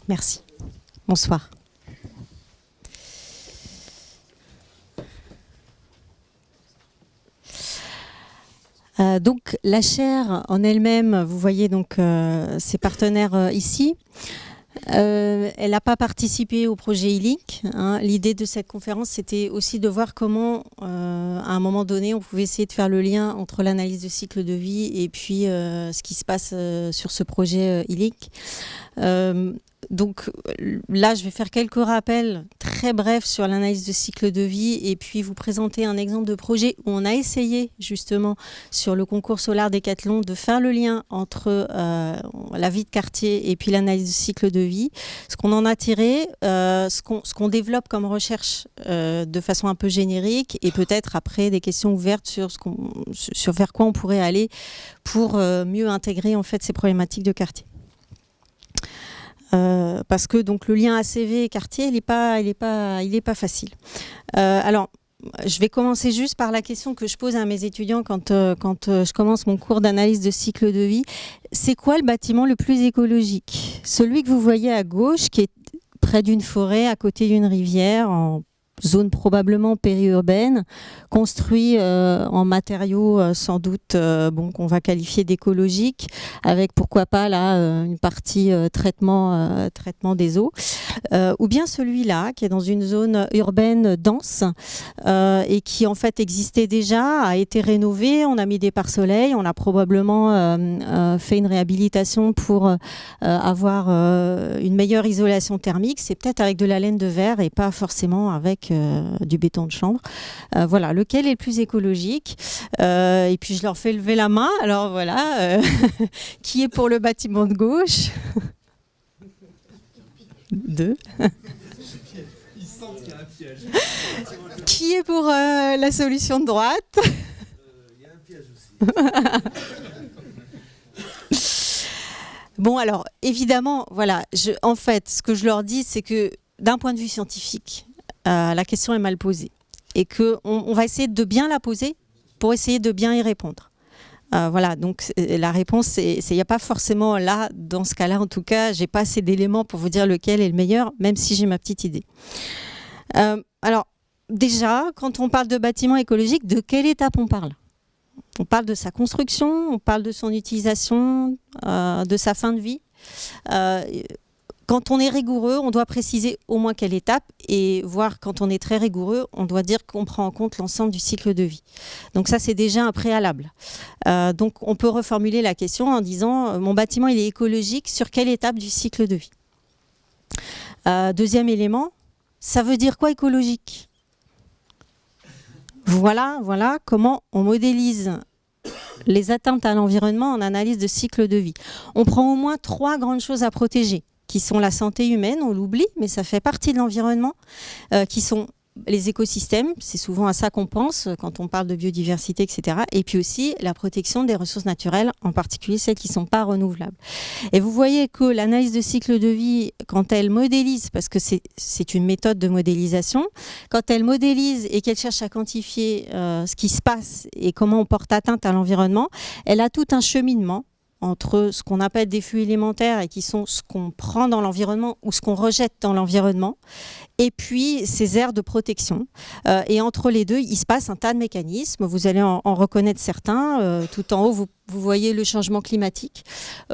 Merci. Bonsoir. Donc la chaire en elle-même, vous voyez donc ses partenaires ici. Elle n'a pas participé au projet ILIC. L'idée de cette conférence, c'était aussi de voir comment, à un moment donné, on pouvait essayer de faire le lien entre l'analyse de cycle de vie et puis ce qui se passe sur ce projet ILIC. Donc là, je vais faire quelques rappels très brefs sur l'analyse de cycle de vie et puis vous présenter un exemple de projet où on a essayé justement sur le concours Solar Décathlon de faire le lien entre la vie de quartier et puis l'analyse de cycle de vie. Ce qu'on en a tiré, ce qu'on développe comme recherche de façon un peu générique et peut-être après des questions ouvertes sur vers quoi on pourrait aller pour mieux intégrer en fait ces problématiques de quartier. Parce que donc le lien ACV et quartier, il est pas facile. Alors, je vais commencer juste par la question que je pose à mes étudiants quand je commence mon cours d'analyse de cycle de vie. C'est quoi le bâtiment le plus écologique? Celui que vous voyez à gauche, qui est près d'une forêt, à côté d'une rivière, en zone probablement périurbaine, construit en matériaux sans doute qu'on va qualifier d'écologiques, avec pourquoi pas là une partie traitement des eaux, ou bien celui-là qui est dans une zone urbaine dense et qui en fait existait déjà, a été rénové, on a mis des pare-soleil, on a probablement fait une réhabilitation pour avoir une meilleure isolation thermique, c'est peut-être avec de la laine de verre et pas forcément avec du béton de chambre. Voilà, lequel est le plus écologique et puis je leur fais lever la main. Alors voilà, qui est pour le bâtiment de gauche? 2. Ils sentent qu'il y a un piège. Qui est pour la solution de droite? Il y a un piège aussi. Bon, alors, évidemment, voilà, en fait, ce que je leur dis, c'est que d'un point de vue scientifique, la question est mal posée et qu'on va essayer de bien la poser pour essayer de bien y répondre. Voilà, donc la réponse, il n'y a pas forcément là, dans ce cas-là, en tout cas, j'ai pas assez d'éléments pour vous dire lequel est le meilleur, même si j'ai ma petite idée. Alors, déjà, quand on parle de bâtiment écologique, de quelle étape on parle? On parle de sa construction, on parle de son utilisation, de sa fin de vie. Quand on est rigoureux, on doit préciser au moins quelle étape et voir quand on est très rigoureux, on doit dire qu'on prend en compte l'ensemble du cycle de vie. Donc ça, c'est déjà un préalable. Donc on peut reformuler la question en disant mon bâtiment, il est écologique sur quelle étape du cycle de vie? Deuxième élément, ça veut dire quoi écologique? Voilà comment on modélise les atteintes à l'environnement en analyse de cycle de vie. On prend au moins 3 grandes choses à protéger, qui sont la santé humaine, on l'oublie, mais ça fait partie de l'environnement, qui sont les écosystèmes, c'est souvent à ça qu'on pense quand on parle de biodiversité, etc. Et puis aussi la protection des ressources naturelles, en particulier celles qui ne sont pas renouvelables. Et vous voyez que l'analyse de cycle de vie, quand elle modélise, parce que c'est une méthode de modélisation, quand elle modélise et qu'elle cherche à quantifier ce qui se passe et comment on porte atteinte à l'environnement, elle a tout un cheminement entre ce qu'on appelle des flux élémentaires et qui sont ce qu'on prend dans l'environnement ou ce qu'on rejette dans l'environnement, et puis ces aires de protection. Et entre les deux, il se passe un tas de mécanismes. Vous allez en reconnaître certains. Tout en haut, vous voyez le changement climatique.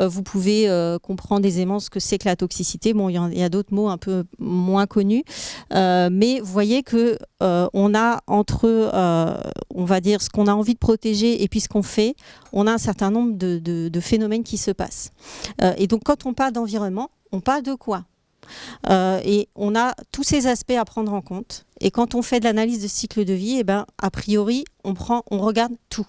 Vous pouvez comprendre aisément ce que c'est que la toxicité. Bon, il y a d'autres mots un peu moins connus. Mais vous voyez que on a entre, on va dire, ce qu'on a envie de protéger et puis ce qu'on fait, on a un certain nombre de phénomènes qui se passent. Et donc, quand on parle d'environnement, on parle de quoi ? Et on a tous ces aspects à prendre en compte. Et quand on fait de l'analyse de cycle de vie, a priori, on regarde tout.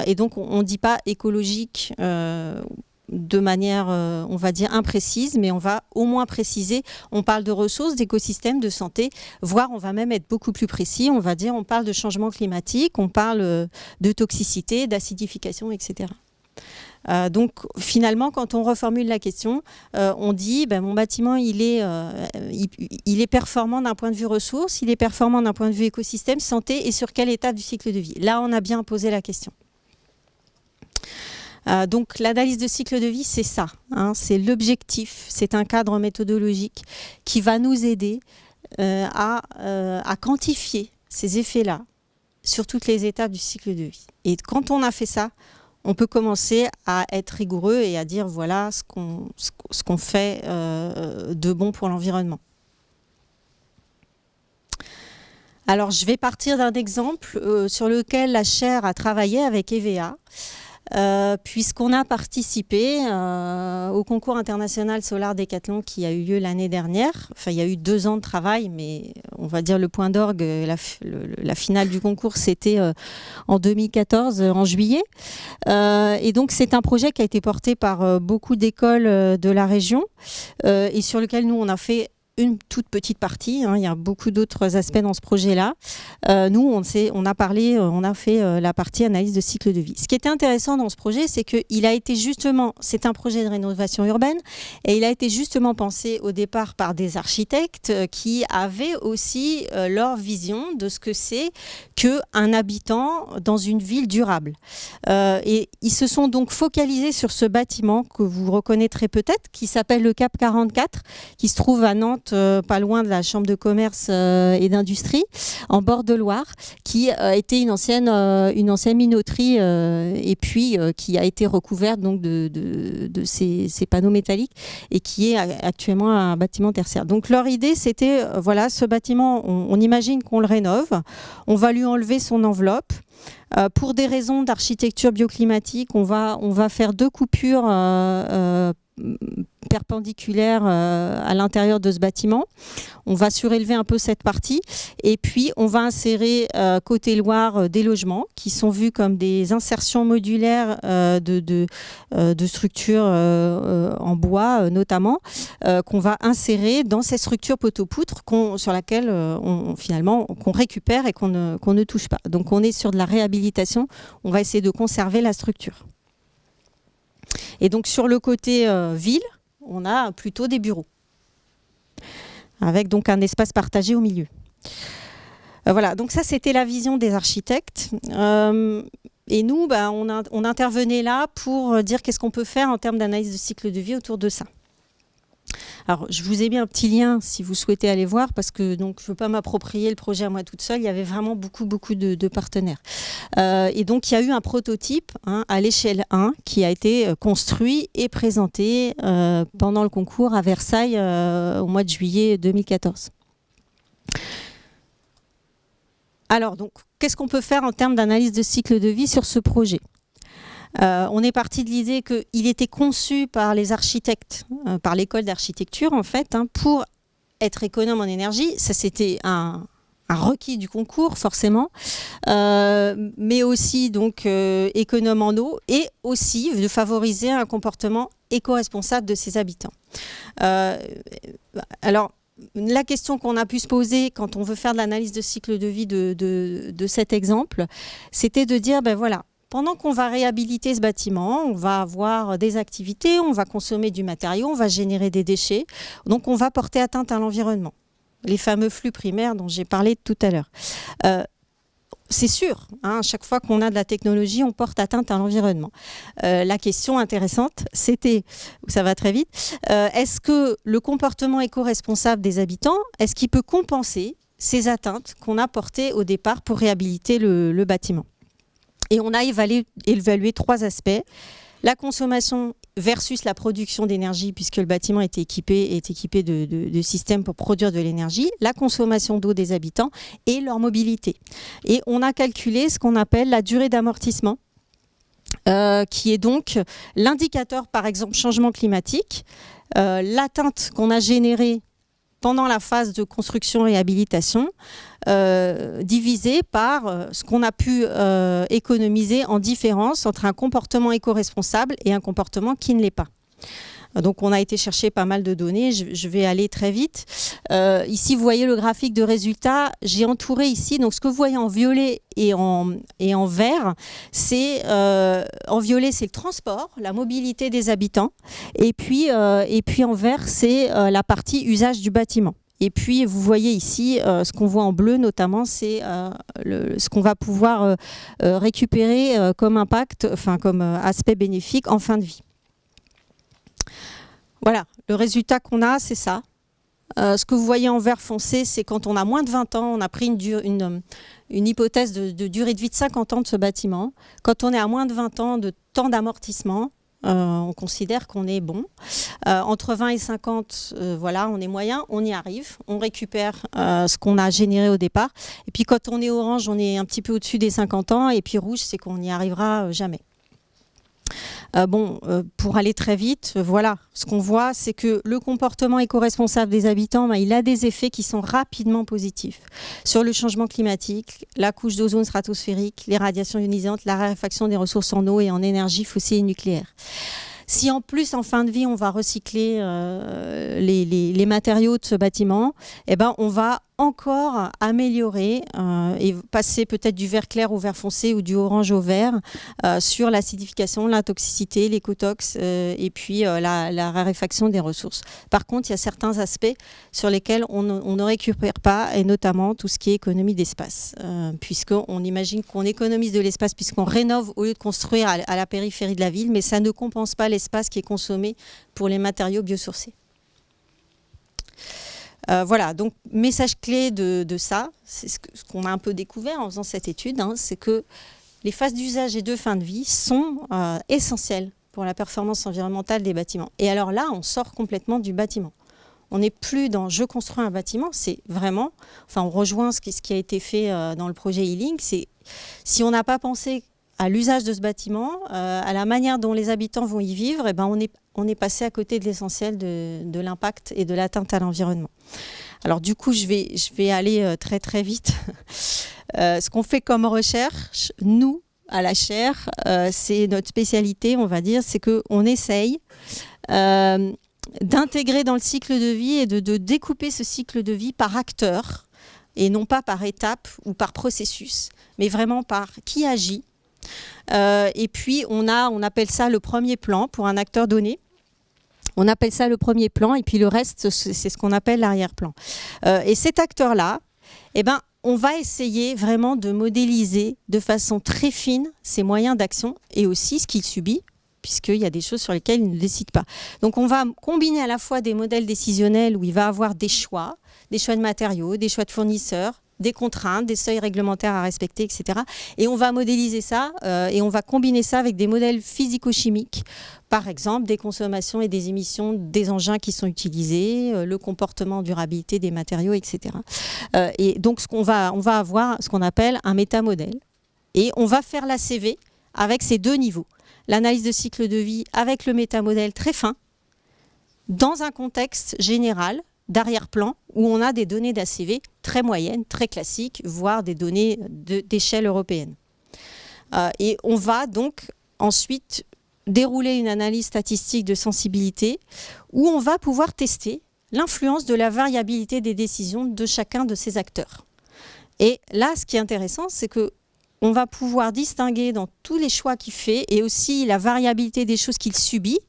Et donc, on ne dit pas écologique de manière, on va dire, imprécise, mais on va au moins préciser. On parle de ressources, d'écosystèmes, de santé, voire on va même être beaucoup plus précis. On va dire, on parle de changement climatique, on parle de toxicité, d'acidification, etc. Donc finalement, quand on reformule la question, on dit mon bâtiment il est performant d'un point de vue ressources, il est performant d'un point de vue écosystème, santé, et sur quelle étape du cycle de vie? Là, on a bien posé la question. Donc l'analyse de cycle de vie, c'est ça, hein, c'est l'objectif, c'est un cadre méthodologique qui va nous aider à quantifier ces effets-là sur toutes les étapes du cycle de vie. Et quand on a fait ça, on peut commencer à être rigoureux et à dire voilà ce qu'on fait de bon pour l'environnement. Alors je vais partir d'un exemple sur lequel la chaire a travaillé avec EVA. Puisqu'on a participé au concours international Solar Décathlon qui a eu lieu l'année dernière. Enfin, il y a eu 2 ans de travail, mais on va dire le point d'orgue, la finale du concours, c'était en 2014, en juillet. Et donc, c'est un projet qui a été porté par beaucoup d'écoles de la région et sur lequel nous, on a fait une toute petite partie, hein, il y a beaucoup d'autres aspects dans ce projet-là. Nous, on a fait la partie analyse de cycle de vie. Ce qui était intéressant dans ce projet, c'est qu'il a été justement, c'est un projet de rénovation urbaine, et il a été justement pensé au départ par des architectes qui avaient aussi leur vision de ce que c'est qu'un habitant dans une ville durable. Et ils se sont donc focalisés sur ce bâtiment que vous reconnaîtrez peut-être, qui s'appelle le Cap 44, qui se trouve à Nantes, pas loin de la Chambre de commerce et d'industrie, en bord de Loire, qui était une ancienne minoterie et puis qui a été recouverte donc de ces panneaux métalliques et qui est actuellement un bâtiment tertiaire. Donc leur idée, c'était, voilà, ce bâtiment, on imagine qu'on le rénove, on va lui enlever son enveloppe. Pour des raisons d'architecture bioclimatique, on va faire 2 coupures perpendiculaires à l'intérieur de ce bâtiment. On va surélever un peu cette partie et puis on va insérer côté Loire des logements qui sont vus comme des insertions modulaires de structures en bois notamment qu'on va insérer dans ces structures poteau-poutre sur laquelle qu'on récupère et qu'on ne touche pas. Donc on est sur de la réhabilitation, on va essayer de conserver la structure. Et donc sur le côté ville, on a plutôt des bureaux, avec donc un espace partagé au milieu. Voilà, donc ça c'était la vision des architectes. Et nous, on intervenait là pour dire qu'est-ce qu'on peut faire en termes d'analyse de cycle de vie autour de ça. Alors, je vous ai mis un petit lien si vous souhaitez aller voir, parce que donc, je ne veux pas m'approprier le projet à moi toute seule. Il y avait vraiment beaucoup de partenaires. Et donc, il y a eu un prototype à l'échelle 1 qui a été construit et présenté pendant le concours à Versailles au mois de juillet 2014. Alors, donc, qu'est-ce qu'on peut faire en termes d'analyse de cycle de vie sur ce projet ? On est parti de l'idée qu'il était conçu par les architectes, par l'école d'architecture en fait, pour être économe en énergie. Ça c'était un requis du concours forcément, mais aussi donc économe en eau et aussi de favoriser un comportement éco-responsable de ses habitants. Alors la question qu'on a pu se poser quand on veut faire de l'analyse de cycle de vie de cet exemple, c'était de dire voilà. Pendant qu'on va réhabiliter ce bâtiment, on va avoir des activités, on va consommer du matériau, on va générer des déchets. Donc, on va porter atteinte à l'environnement. Les fameux flux primaires dont j'ai parlé tout à l'heure. C'est sûr, à chaque fois qu'on a de la technologie, on porte atteinte à l'environnement. La question intéressante, c'était, ça va très vite, est-ce que le comportement éco-responsable des habitants, est-ce qu'il peut compenser ces atteintes qu'on a portées au départ pour réhabiliter le bâtiment ? Et on a évalué 3 aspects. La consommation versus la production d'énergie, puisque le bâtiment est équipé de systèmes pour produire de l'énergie, la consommation d'eau des habitants et leur mobilité. Et on a calculé ce qu'on appelle la durée d'amortissement, qui est donc l'indicateur, par exemple, changement climatique, l'atteinte qu'on a générée pendant la phase de construction-réhabilitation, divisé par ce qu'on a pu économiser en différence entre un comportement éco-responsable et un comportement qui ne l'est pas. Donc on a été chercher pas mal de données, je vais aller très vite. Ici vous voyez le graphique de résultats, j'ai entouré ici, donc ce que vous voyez en violet et en vert, c'est en violet c'est le transport, la mobilité des habitants, et puis en vert c'est la partie usage du bâtiment. Et puis, vous voyez ici, ce qu'on voit en bleu notamment, c'est ce qu'on va pouvoir récupérer comme impact, enfin comme aspect bénéfique en fin de vie. Voilà, le résultat qu'on a, c'est ça. Ce que vous voyez en vert foncé, c'est quand on a moins de 20 ans, on a pris une hypothèse de durée de vie de 50 ans de ce bâtiment. Quand on est à moins de 20 ans de temps d'amortissement, on considère qu'on est bon. Entre 20 et 50, voilà, on est moyen, on y arrive, on récupère ce qu'on a généré au départ. Et puis quand on est orange, on est un petit peu au-dessus des 50 ans, et puis rouge, c'est qu'on n'y arrivera jamais. Pour aller très vite, voilà, ce qu'on voit, c'est que le comportement éco-responsable des habitants, il a des effets qui sont rapidement positifs sur le changement climatique, la couche d'ozone stratosphérique, les radiations ionisantes, la raréfaction des ressources en eau et en énergie fossile et nucléaire. Si en plus, en fin de vie, on va recycler les matériaux de ce bâtiment, eh ben, on va encore améliorer et passer peut-être du vert clair au vert foncé ou du orange au vert sur l'acidification, la toxicité, l'écotox et puis la raréfaction des ressources. Par contre, il y a certains aspects sur lesquels on ne récupère pas, et notamment tout ce qui est économie d'espace, puisqu'on imagine qu'on économise de l'espace puisqu'on rénove au lieu de construire à la périphérie de la ville, mais ça ne compense pas l'espace qui est consommé pour les matériaux biosourcés. Voilà, donc message clé de ça, c'est ce qu'on a un peu découvert en faisant cette étude, c'est que les phases d'usage et de fin de vie sont essentielles pour la performance environnementale des bâtiments. Et alors là, on sort complètement du bâtiment. On n'est plus dans « je construis un bâtiment », c'est vraiment, enfin on rejoint ce qui a été fait dans le projet E-Link, c'est si on n'a pas pensé à l'usage de ce bâtiment, à la manière dont les habitants vont y vivre, eh ben on est passé à côté de l'essentiel de l'impact et de l'atteinte à l'environnement. Alors du coup, je vais aller très très vite. Ce qu'on fait comme recherche, nous, à la chaire, c'est notre spécialité, on va dire, c'est qu'on essaye d'intégrer dans le cycle de vie et de découper ce cycle de vie par acteur, et non pas par étape ou par processus, mais vraiment par qui agit. Et puis on appelle ça le premier plan pour un acteur donné. On appelle ça le premier plan et puis le reste c'est ce qu'on appelle l'arrière-plan. Et cet acteur-là, eh ben, on va essayer vraiment de modéliser de façon très fine ses moyens d'action et aussi ce qu'il subit, puisqu'il y a des choses sur lesquelles il ne décide pas. Donc on va combiner à la fois des modèles décisionnels où il va avoir des choix de matériaux, des choix de fournisseurs, des contraintes, des seuils réglementaires à respecter, etc. Et on va modéliser ça et on va combiner ça avec des modèles physico-chimiques, par exemple des consommations et des émissions des engins qui sont utilisés, le comportement, durabilité des matériaux, etc. Et donc on va avoir ce qu'on appelle un métamodèle. Et on va faire la CV avec ces deux niveaux. L'analyse de cycle de vie avec le métamodèle très fin, dans un contexte général, d'arrière-plan, où on a des données d'ACV très moyennes, très classiques, voire des données d'échelle européenne. Et on va donc ensuite dérouler une analyse statistique de sensibilité, où on va pouvoir tester l'influence de la variabilité des décisions de chacun de ces acteurs. Et là, ce qui est intéressant, c'est qu'on va pouvoir distinguer dans tous les choix qu'il fait, et aussi la variabilité des choses qu'il subit.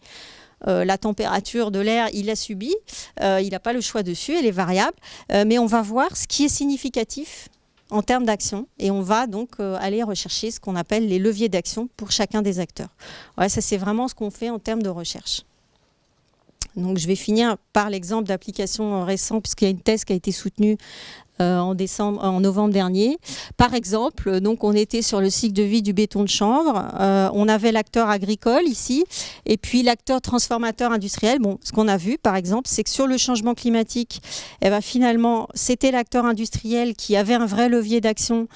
La température de l'air, il l'a subi, il n'a pas le choix dessus, elle est variable, mais on va voir ce qui est significatif en termes d'action et on va donc aller rechercher ce qu'on appelle les leviers d'action pour chacun des acteurs. Ouais, ça c'est vraiment ce qu'on fait en termes de recherche. Donc je vais finir par l'exemple d'application récent puisqu'il y a une thèse qui a été soutenue en novembre dernier. Par exemple, donc on était sur le cycle de vie du béton de chanvre. On avait l'acteur agricole ici et puis l'acteur transformateur industriel. Bon, ce qu'on a vu, par exemple, c'est que sur le changement climatique, eh ben, finalement, c'était l'acteur industriel qui avait un vrai levier d'action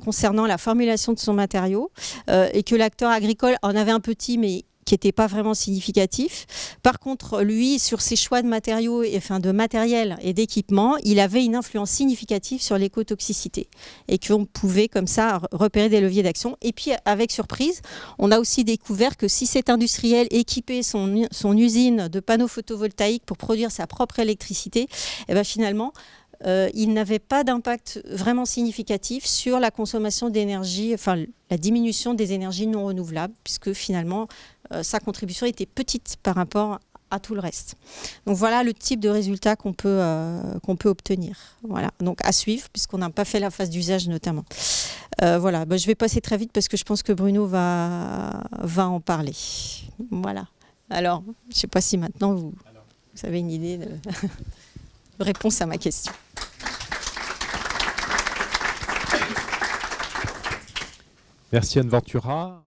concernant la formulation de son matériau et que l'acteur agricole en avait un petit, mais qui n'était pas vraiment significatif. Par contre, lui, sur ses choix de matériaux, enfin de matériel et d'équipement, il avait une influence significative sur l'écotoxicité et qu'on pouvait comme ça repérer des leviers d'action. Et puis, avec surprise, on a aussi découvert que si cet industriel équipait son usine de panneaux photovoltaïques pour produire sa propre électricité, eh ben finalement, il n'avait pas d'impact vraiment significatif sur la consommation d'énergie, enfin la diminution des énergies non renouvelables, puisque finalement sa contribution était petite par rapport à tout le reste. Donc voilà le type de résultat qu'on peut obtenir. Voilà, donc à suivre puisqu'on n'a pas fait la phase d'usage notamment. Voilà, je vais passer très vite parce que je pense que Bruno va en parler. Voilà. Alors, je ne sais pas si maintenant vous avez une idée de réponse à ma question. Merci Anne Ventura.